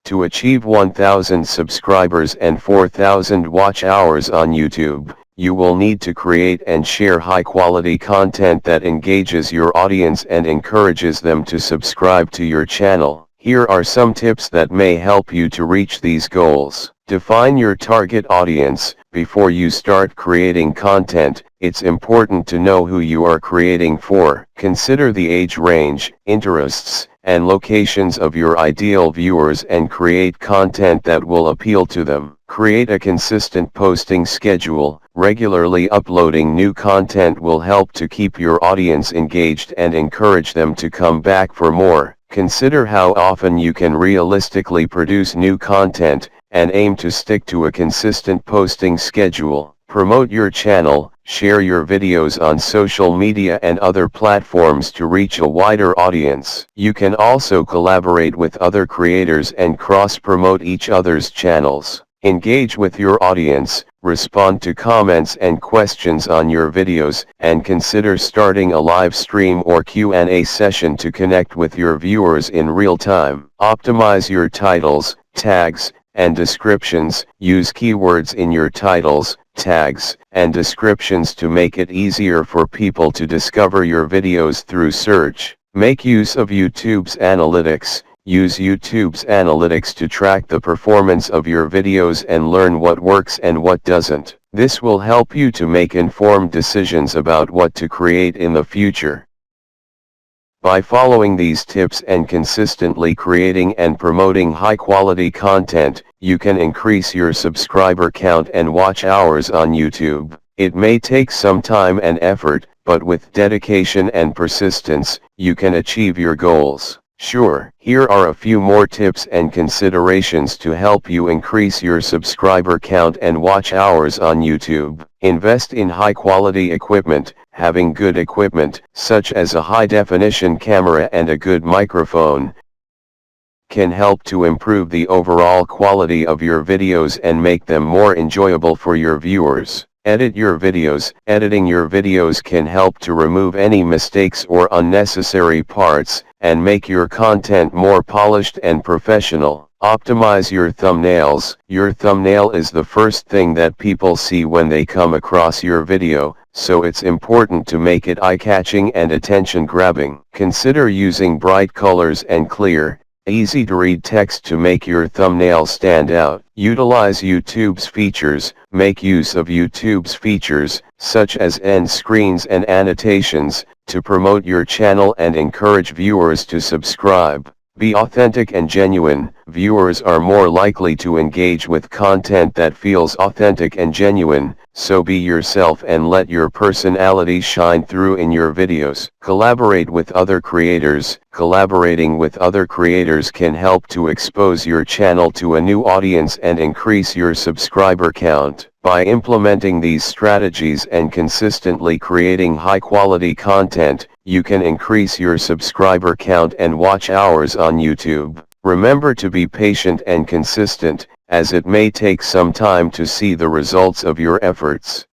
To achieve 1,000 subscribers and 4,000 watch hours on YouTube, you will need to create and share high-quality content that engages your audience and encourages them to subscribe to your channel. Here are some tips that may help you to reach these goals. Define your target audience. Before you start creating content, it's important to know who you are creating for. Consider the age range, interests, and locations of your ideal viewers and create content that will appeal to them. Create a consistent posting schedule. Regularly uploading new content will help to keep your audience engaged and encourage them to come back for more. Consider how often you can realistically produce new content, and aim to stick to a consistent posting schedule. Promote your channel. Share your videos on social media and other platforms to reach a wider audience. You can also collaborate with other creators and cross-promote each other's channels. Engage with your audience, respond to comments and questions on your videos, and consider starting a live stream or Q&A session to connect with your viewers in real time. Optimize your titles, tags, and descriptions. Use keywords in your titles, tags, and descriptions to make it easier for people to discover your videos through search. Make use of YouTube's analytics. Use YouTube's analytics to track the performance of your videos and learn what works and what doesn't. This will help you to make informed decisions about what to create in the future. By following these tips and consistently creating and promoting high-quality content, you can increase your subscriber count and watch hours on YouTube. It may take some time and effort, but with dedication and persistence, you can achieve your goals. Sure, here are a few more tips and considerations to help you increase your subscriber count and watch hours on YouTube. Invest in high-quality equipment. Having good equipment, such as a high-definition camera and a good microphone, can help to improve the overall quality of your videos and make them more enjoyable for your viewers. Edit your videos. Editing your videos can help to remove any mistakes or unnecessary parts, and make your content more polished and professional. Optimize your thumbnails. Your thumbnail is the first thing that people see when they come across your video, so it's important to make it eye-catching and attention-grabbing. Consider using bright colors and clear, easy-to-read text to make your thumbnail stand out. Utilize YouTube's features. Make use of YouTube's features, such as end screens and annotations, to promote your channel and encourage viewers to subscribe. Be authentic and genuine. Viewers are more likely to engage with content that feels authentic and genuine, so be yourself and let your personality shine through in your videos. Collaborate with other creators. Collaborating with other creators can help to expose your channel to a new audience and increase your subscriber count. By implementing these strategies and consistently creating high-quality content, you can increase your subscriber count and watch hours on YouTube. Remember to be patient and consistent, as it may take some time to see the results of your efforts.